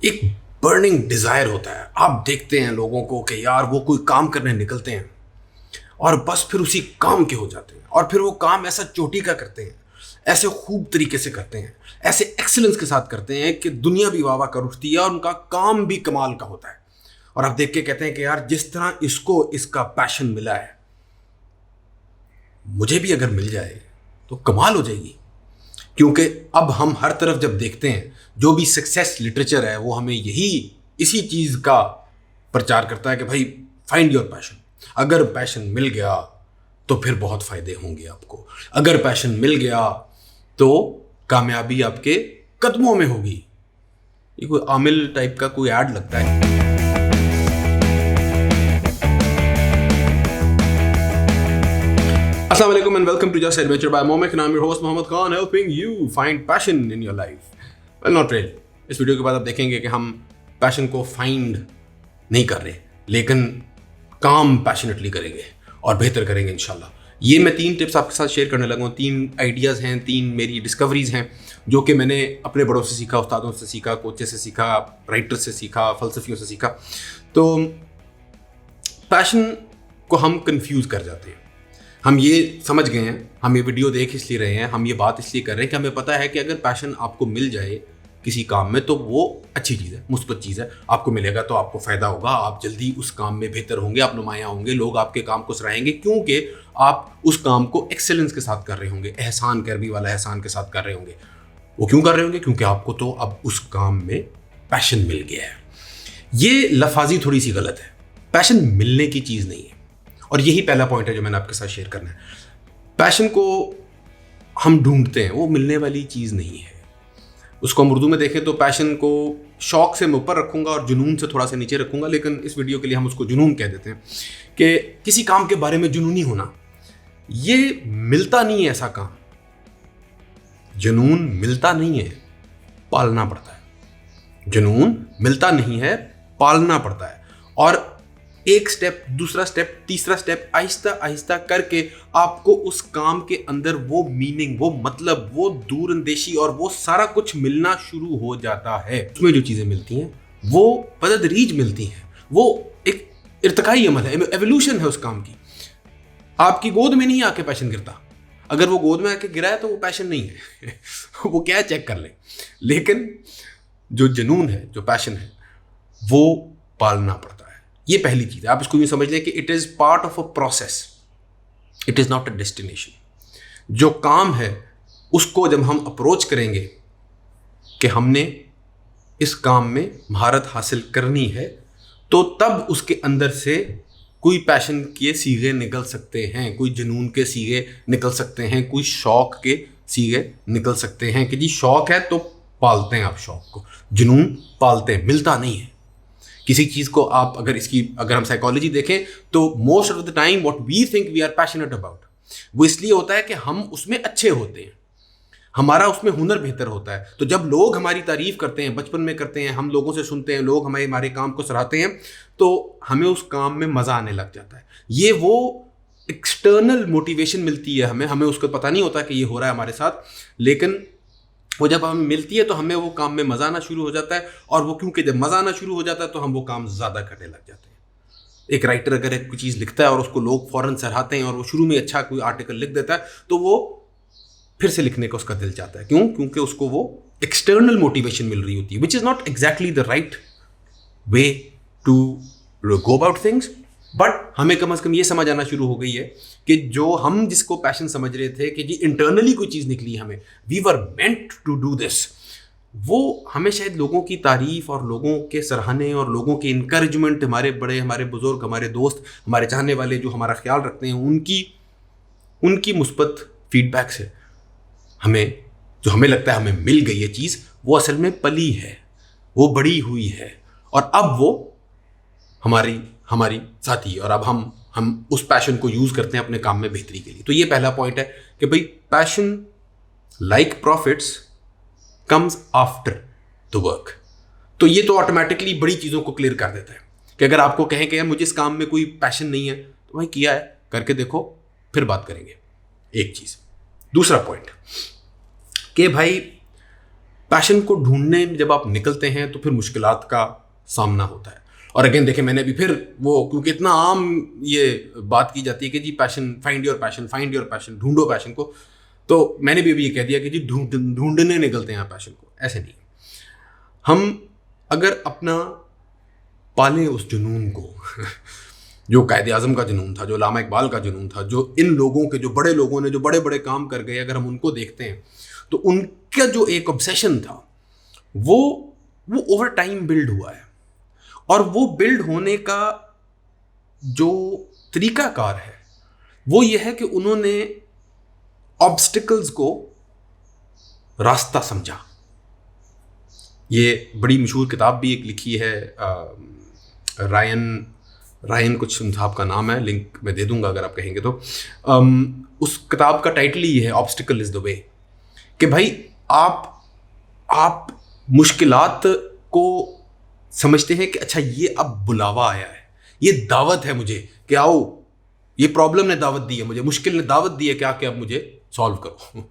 एक burning desire होता है। आप देखते हैं लोगों को कि यार वो कोई काम करने निकलते हैं और बस फिर उसी काम के हो जाते हैं, और फिर वो काम ऐसा चोटी का करते हैं, ऐसे खूब तरीके से करते हैं, ऐसे एक्सीलेंस के साथ करते हैं कि दुनिया भी वाह वाह कर उठती है और उनका काम भी कमाल का होता है। और आप देख के कहते हैं कि यार जिस तरह इसको इसका पैशन मिला है, मुझे भी अगर मिल जाए तो कमाल हो जाएगी। क्योंकि अब हम हर तरफ जब देखते हैं, जो भी सक्सेस लिटरेचर है वो हमें यही इसी चीज़ का प्रचार करता है कि भाई फाइंड योर पैशन। अगर पैशन मिल गया तो फिर बहुत फायदे होंगे आपको। अगर पैशन मिल गया तो कामयाबी आपके कदमों में होगी। ये कोई आमिल टाइप का कोई ऐड लगता है। Assalamu alaikum and welcome to Just Adventure by Momek, and I'm your host Mohammed Khan, helping you find passion in your life. Well, not really. इस वीडियो के बाद आप देखेंगे कि हम पैशन को फाइंड नहीं कर रहे, लेकिन काम पैशनेटली करेंगे और बेहतर करेंगे इंशाल्लाह। ये मैं 3 टिप्स आपके साथ शेयर करने लगा हूँ। 3 आइडियाज़ हैं, 3 मेरी डिस्कवरीज़ हैं जो कि मैंने अपने बड़ों से सीखा, उस्तादों से सीखा, कोचेस से सीखा, राइटर से सीखा, फ़लसफ़ियों से सीखा। तो पैशन को हम कंफ्यूज कर जाते हैं। हम ये समझ गए हैं, हम ये वीडियो देख इसलिए रहे हैं, हम ये बात इसलिए कर रहे हैं कि हमें पता है कि अगर पैशन आपको मिल जाए किसी काम में तो वो अच्छी चीज़ है, मुस्बत चीज़ है। आपको मिलेगा तो आपको फ़ायदा होगा, आप जल्दी उस काम में बेहतर होंगे, आप नुमाया होंगे, लोग आपके काम को सराहेंगे क्योंकि आप उस काम को एक्सेलेंस के साथ कर रहे होंगे, एहसान करबी वाला एहसान के साथ कर रहे होंगे। वो क्यों कर रहे होंगे? क्योंकि आपको तो अब उस काम में पैशन मिल गया है। ये लफाजी थोड़ी सी गलत है। पैशन मिलने की चीज़ नहीं है, और यही पहला पॉइंट है जो मैंने आपके साथ शेयर करना है। पैशन को हम ढूंढते हैं, वो मिलने वाली चीज़ नहीं है। उसको हम उर्दू में देखें तो पैशन को शौक से मैं ऊपर रखूंगा और जुनून से थोड़ा सा नीचे रखूंगा, लेकिन इस वीडियो के लिए हम उसको जुनून कह देते हैं कि किसी काम के बारे में जुनूनी होना, ये मिलता नहीं है। ऐसा काम जुनून मिलता नहीं है, पालना पड़ता है। जुनून मिलता नहीं है, पालना पड़ता है। और एक स्टेप, दूसरा स्टेप, तीसरा स्टेप, आहिस्ता आहिस्ता करके आपको उस काम के अंदर वो मीनिंग, वो मतलब, वो दूरअंदेशी और वो सारा कुछ मिलना शुरू हो जाता है। उसमें जो चीज़ें मिलती हैं वो बतदरीज मिलती हैं। वो एक इर्तिकाई अमल है, एवोल्यूशन है उस काम की। आपकी गोद में नहीं आके पैशन गिरता। अगर वो गोद में आके गिरा है तो वो पैशन नहीं है वो क्या है, चेक कर लें। लेकिन जो जुनून है, जो पैशन है, वो पालना पड़ता है। ये पहली चीज़ है। आप इसको यूँ समझ लें कि it is part of a process, it is not a destination. जो काम है उसको जब हम अप्रोच करेंगे कि हमने इस काम में महारत हासिल करनी है, तो तब उसके अंदर से कोई पैशन के सीगे निकल सकते हैं, कोई जुनून के सीगे निकल सकते हैं, कोई शौक के सीगे निकल सकते हैं कि जी शौक है तो पालते हैं आप शौक को, जुनून पालते हैं, मिलता नहीं है। किसी चीज़ को आप अगर हम साइकोलॉजी देखें तो most of the time what we think we are passionate about, वो इसलिए होता है कि हम उसमें अच्छे होते हैं, हमारा उसमें हुनर बेहतर होता है। तो जब लोग हमारी तारीफ करते हैं, बचपन में करते हैं, हम लोगों से सुनते हैं, लोग हमारे काम को सराहते हैं, तो हमें उस काम में मज़ा आने लग जाता है। ये वो एक्सटर्नल मोटिवेशन मिलती है हमें उसको पता नहीं होता कि ये हो रहा है हमारे साथ, लेकिन वो जब हमें मिलती है तो हमें वो काम में मज़ा आना शुरू हो जाता है। और वो क्योंकि जब मज़ा आना शुरू हो जाता है तो हम वो काम ज़्यादा करने लग जाते हैं। एक राइटर अगर एक चीज़ लिखता है और उसको लोग फ़ौरन सराहते हैं और वो शुरू में अच्छा कोई आर्टिकल लिख देता है, तो वो फिर से लिखने का उसका दिल चाहता है। क्यों? क्योंकि उसको वो एक्सटर्नल मोटिवेशन मिल रही होती है, which is not exactly the right way to go about things. But हमें कम से कम ये समझ आना शुरू हो गई है कि जो हम जिसको पैशन समझ रहे थे कि जी इंटरनली कोई चीज़ निकली हमें, we were meant to do this, वो हमें शायद लोगों की तारीफ और लोगों के सराहने और लोगों के इनकरेजमेंट, हमारे बड़े, हमारे बुजुर्ग, हमारे दोस्त, हमारे चाहने वाले जो हमारा ख्याल रखते हैं, उनकी मुस्बत फीडबैक से हमें लगता है हमें मिल गई ये चीज़, वो असल में पली है, वो बड़ी हुई है और अब वो हमारी साथी है। और अब हम उस पैशन को यूज़ करते हैं अपने काम में बेहतरी के लिए। तो ये पहला पॉइंट है कि भाई passion like profits comes after the work. तो ये तो ऑटोमेटिकली बड़ी चीज़ों को क्लियर कर देता है कि अगर आपको कहें कि यार मुझे इस काम में कोई पैशन नहीं है, तो भाई किया है, करके देखो, फिर बात करेंगे। एक चीज़। दूसरा पॉइंट कि भाई पैशन को ढूंढने में जब आप निकलते हैं तो फिर मुश्किलात का सामना होता है। और अगेन देखें, मैंने भी फिर वो, क्योंकि इतना आम ये बात की जाती है कि जी passion, find your passion, find your passion, ढूंढो पैशन को, तो मैंने भी अभी ये कह दिया कि जी ढूंढने निकलते हैं पैशन को। ऐसे नहीं, हम अगर अपना पालें उस जुनून को जो कायदे आज़म का जुनून था, जो लामा इकबाल का जुनून था, जो इन लोगों के, जो बड़े लोगों ने जो बड़े बड़े काम कर गए, अगर हम उनको देखते हैं तो उनका जो एक ऑब्सेशन था वो ओवर टाइम बिल्ड हुआ है। और वो बिल्ड होने का जो तरीकाकार है वो ये है कि उन्होंने ऑब्स्टिकल्स को रास्ता समझा। ये बड़ी मशहूर किताब भी एक लिखी है, रायन कुछ साहब का नाम है, लिंक मैं दे दूंगा अगर आप कहेंगे तो। उस किताब का टाइटल ही है ऑब्स्टिकल इज द वे, कि भाई आप मुश्किलात को समझते हैं कि अच्छा ये अब बुलावा आया है, ये दावत है मुझे कि आओ, ये प्रॉब्लम ने दावत दी है मुझे, मुश्किल ने दावत दी है कि आके अब मुझे सॉल्व करो।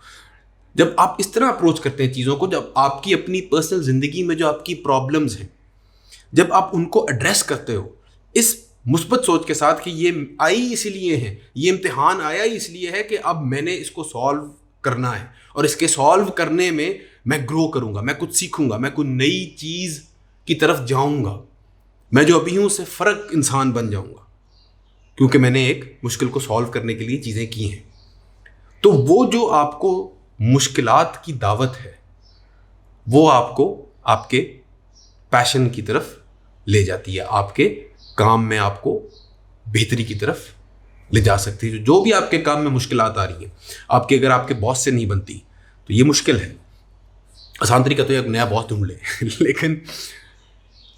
जब आप इस तरह अप्रोच करते हैं चीज़ों को, जब आपकी अपनी पर्सनल ज़िंदगी में जो आपकी प्रॉब्लम्स हैं, जब आप उनको एड्रेस करते हो इस मुस्बत सोच के साथ कि ये आई इसलिए है, ये इम्तिहान आया इसलिए है कि अब मैंने इसको सॉल्व करना है और इसके सॉल्व करने में मैं ग्रो करूँगा, मैं कुछ सीखूँगा, मैं कुछ नई चीज़ की तरफ जाऊँगा, मैं जो अभी हूँ उससे फ़र्क इंसान बन जाऊँगा क्योंकि मैंने एक मुश्किल को सॉल्व करने के लिए चीज़ें की हैं। तो वो जो आपको मुश्किलात की दावत है वो आपको आपके पैशन की तरफ ले जाती है, आपके काम में आपको बेहतरी की तरफ ले जा सकती है। जो भी आपके काम में मुश्किलात आ रही हैं, आपके अगर आपके बॉस से नहीं बनती तो ये मुश्किल है। आसान तरीका तो एक नया बॉस ढूंढ ले लेकिन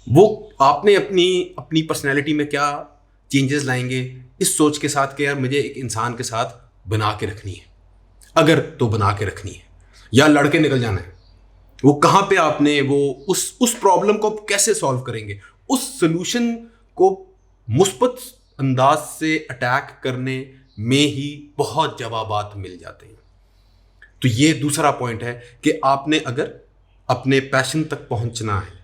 वो आपने अपनी पर्सनैलिटी में क्या चेंजेस लाएंगे इस सोच के साथ कि यार मुझे एक इंसान के साथ बना के रखनी है, अगर तो बना के रखनी है या लड़के निकल जाना है, वो कहाँ पे आपने वो उस प्रॉब्लम को कैसे सॉल्व करेंगे, उस सोल्यूशन को मुस्बत अंदाज से अटैक करने में ही बहुत जवाबात मिल जाते हैं। तो ये दूसरा पॉइंट है कि आपने अगर अपने पैशन तक पहुंचना है,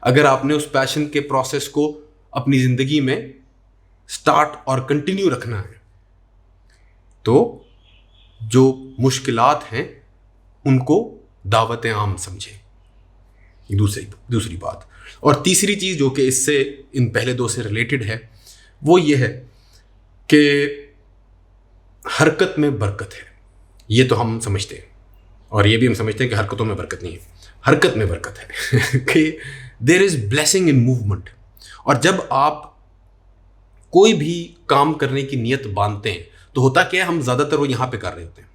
अगर आपने उस पैशन के प्रोसेस को अपनी ज़िंदगी में स्टार्ट और कंटिन्यू रखना है, तो जो मुश्किलात हैं उनको दावत आम समझे, दूसरी बात। और तीसरी चीज़ जो कि इससे इन पहले दो से रिलेटेड है वो ये है कि हरकत में बरकत है। ये तो हम समझते हैं और ये भी हम समझते हैं कि हरकतों में बरकत नहीं है, हरकत में बरकत है कि there is blessing in movement. और जब आप कोई भी काम करने की नीयत बांधते हैं तो होता क्या है, हम ज़्यादातर वो यहाँ पे कर रहे होते हैं,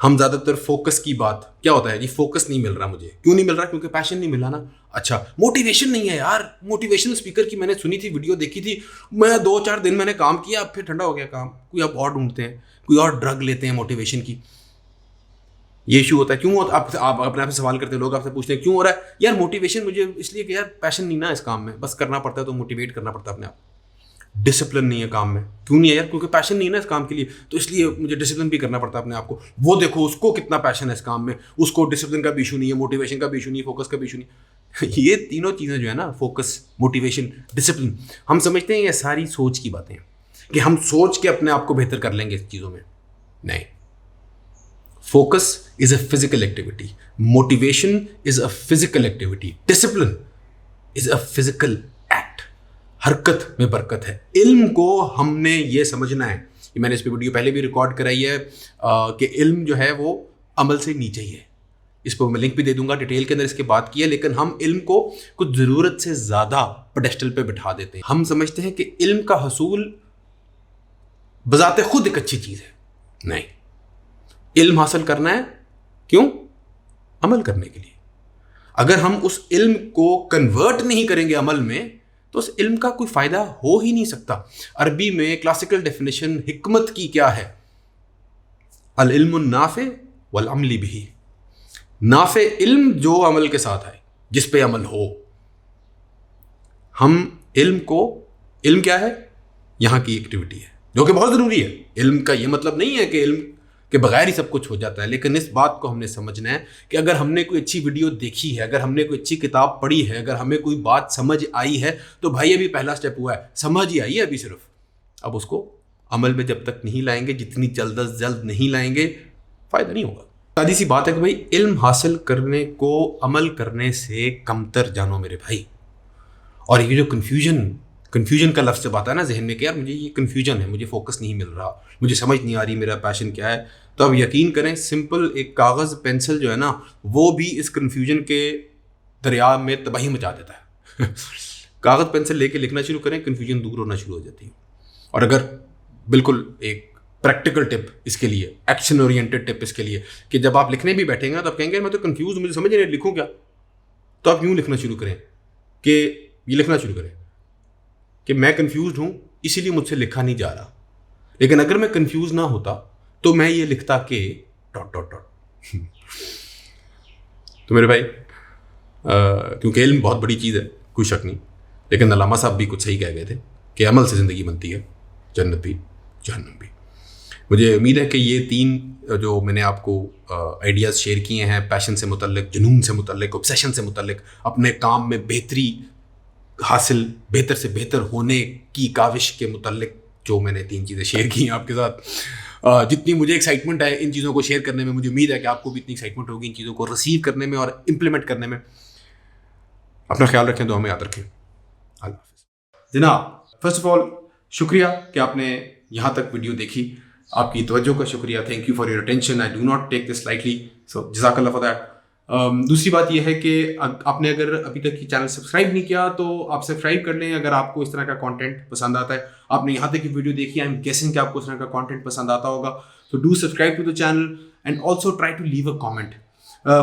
हम ज़्यादातर फोकस की बात क्या होता है जी, फोकस नहीं मिल रहा मुझे, क्यों नहीं मिल रहा, क्योंकि पैशन नहीं मिला ना। अच्छा मोटिवेशन नहीं है यार, मोटिवेशनल स्पीकर की मैंने सुनी थी, वीडियो देखी थी, मैं 2-4 दिन मैंने काम किया, अब फिर ठंडा हो गया काम, कोई अब और ढूंढते हैं, कोई और ड्रग लेते हैं मोटिवेशन की। ये इशू होता है, क्यों होता, आप अपने आप से सवाल करते हैं, लोग आपसे पूछते हैं क्यों हो रहा है यार मोटिवेशन, मुझे इसलिए कि यार पैशन नहीं ना इस काम में, बस करना पड़ता है तो मोटिवेट करना पड़ता है अपने आप। डिसिप्लिन नहीं है काम में, क्यों नहीं है यार, क्योंकि पैशन नहीं है ना इस काम के लिए, तो इसलिए मुझे डिसिप्लिन भी करना पड़ता है अपने आप को। वो देखो उसको कितना पैशन है इस काम में, उसको डिसिप्लिन का भी इशू नहीं है, मोटिवेशन का भी इशू नहीं है, फोकस का भी इशू नहीं है। ये तीनों चीज़ें जो है ना, फोकस, मोटिवेशन, डिसिप्लिन, हम समझते हैं ये सारी सोच की बातें हैं कि हम सोच के अपने आप को बेहतर कर लेंगे इस चीज़ों में। नहीं, focus is a physical activity, motivation is a physical activity, discipline is a physical act. हरकत में बरकत है। इल्म को हमने ये समझना है, ये मैंने इस पे वीडियो पहले भी रिकॉर्ड कराई है कि इल्म जो है वो अमल से नीचे ही है। इस पर मैं लिंक भी दे दूंगा, डिटेल के अंदर इसके बात की है। लेकिन हम इल्म को कुछ ज़रूरत से ज़्यादा पेडेस्टल पे बिठा देते हैं। हम समझते हैं कि इल्म का हसूल बजाते खुद एक अच्छी चीज़ है। नहीं, इल्म हासिल करना है क्यों? अमल करने के लिए। अगर हम उस इल्म को कन्वर्ट नहीं करेंगे अमल में तो उस इल्म का कोई फ़ायदा हो ही नहीं सकता। अरबी में क्लासिकल डेफिनेशन हिकमत की क्या है? अल इल्मु नाफे वल अमली बिही। नाफे इल्म जो अमल के साथ आए, जिस पे अमल हो। हम इल्म को, इल्म क्या है? यहाँ की एक्टिविटी है जो कि बहुत ज़रूरी है। इल्म का ये मतलब नहीं है कि इल्म कि बगैर ही सब कुछ हो जाता है। लेकिन इस बात को हमने समझना है कि अगर हमने कोई अच्छी वीडियो देखी है, अगर हमने कोई अच्छी किताब पढ़ी है, अगर हमें कोई बात समझ आई है, तो भाई अभी पहला स्टेप हुआ है, समझ ही आई है अभी सिर्फ। अब उसको अमल में जब तक नहीं लाएंगे, जितनी जल्द अज जल्द नहीं लाएंगे, फ़ायदा नहीं होगा। सादी सी बात है कि भाई इल्म हासिल करने को अमल करने से कमतर जानो मेरे भाई। और ये जो कन्फ्यूजन का लफ्ज़ जब आता है ना जहन में कि यार मुझे ये कन्फ्यूजन है, मुझे फोकस नहीं मिल रहा, मुझे समझ नहीं आ रही मेरा पैशन क्या है, तो अब यकीन करें सिंपल एक कागज़ पेंसिल जो है ना, वो भी इस कन्फ्यूजन के दरिया में तबाही मचा देता है। कागज़ पेंसिल लेके लिखना शुरू करें, कन्फ्यूजन दूर होना शुरू हो जाती है। और अगर बिल्कुल एक प्रैक्टिकल टिप इसके लिए, एक्शन ओरिएंटेड टिप इसके लिए, कि जब आप लिखने भी बैठेंगे ना तो आप कहेंगे मैं तो कंफ्यूज हूँ, मुझे समझ नहीं लिखूँ क्या, तो आप यूँ लिखना शुरू करें कि ये लिखना शुरू करें कि मैं कंफ्यूज हूँ इसीलिए मुझसे लिखा नहीं जा रहा। लेकिन अगर मैं कंफ्यूज ना होता तो मैं ये लिखता कि ... तो मेरे भाई क्योंकि इल्म बहुत बड़ी चीज़ है, कोई शक नहीं, लेकिन अल्लामा साहब भी कुछ सही कह गए थे कि अमल से ज़िंदगी बनती है, जन्नत भी जहन्नम भी। मुझे उम्मीद है कि ये 3 जो मैंने आपको आइडियाज़ शेयर किए हैं, पैशन से मुतल्लिक, जुनून से मुतल्लिक, ऑब्सेशन से मुतल्लिक, अपने काम में बेहतरी हासिल, बेहतर से बेहतर होने की काविश के मुतल्लिक, जो मैंने 3 चीज़ें शेयर की हैं आपके साथ, जितनी मुझे एक्साइटमेंट है इन चीज़ों को शेयर करने में, मुझे उम्मीद है कि आपको भी इतनी एक्साइटमेंट होगी इन चीज़ों को रिसीव करने में और इम्प्लीमेंट करने में। अपना ख्याल रखें, दुआ में याद रखें। अल्लाह हाफ़िज़। जनाब, फर्स्ट ऑफ ऑल शुक्रिया कि आपने यहाँ तक वीडियो देखी, आपकी तवज्जो का शुक्रिया, thank you for your attention, I do not take this lightly, so जज़ाकल्लाह फॉर दैट। दूसरी बात यह है कि आपने अगर अभी तक ये चैनल सब्सक्राइब नहीं किया तो आप सब्सक्राइब कर लें अगर आपको इस तरह का कंटेंट पसंद आता है। आपने यहाँ तक की वीडियो देखी, आई एम गेसिंग कि आपको इस तरह का कंटेंट पसंद आता होगा, तो do subscribe to the channel and also try to leave a comment.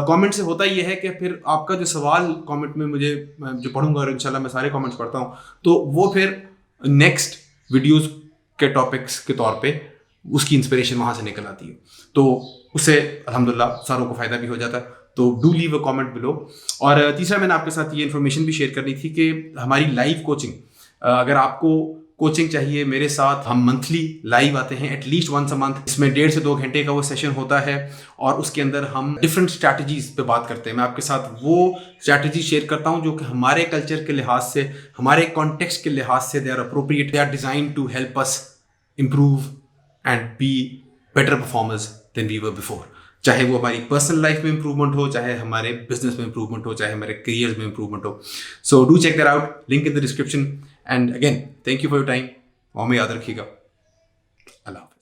Comment से होता यह है कि फिर आपका जो सवाल कमेंट में मुझे जो पढ़ूंगा, और इंशाल्लाह मैं सारे कमेंट्स पढ़ता हूँ, तो वो फिर नेक्स्ट वीडियोस के टॉपिक्स के तौर पे उसकी इंस्पिरेशन वहाँ से निकल आती है, तो उससे अल्हम्दुलिल्लाह सारों को फ़ायदा भी हो जाता है। तो do leave a comment below. और तीसरा मैंने आपके साथ ये इन्फॉर्मेशन भी शेयर करनी थी कि हमारी लाइव कोचिंग, अगर आपको कोचिंग चाहिए मेरे साथ, हम मंथली लाइव आते हैं एटलीस्ट वंस अ मंथ। इसमें 1.5 से 2 घंटे का वो सेशन होता है और उसके अंदर हम डिफरेंट स्ट्रैटेजीज पे बात करते हैं। मैं आपके साथ वो स्ट्रैटेजी शेयर करता हूँ जो कि हमारे कल्चर के लिहाज से, हमारे कॉन्टेक्स्ट के लिहाज से they are appropriate, they are design to help us improve and be better performers than we were before. चाहे वो हमारी पर्सनल लाइफ में इंप्रूवमेंट हो, चाहे हमारे बिजनेस में इंप्रूवमेंट हो, चाहे हमारे करियर में इंप्रूवमेंट हो। So do check that out, link in the description. And again thank you for your time, और में याद रखिएगा। अल्लाह हाफ़िज़।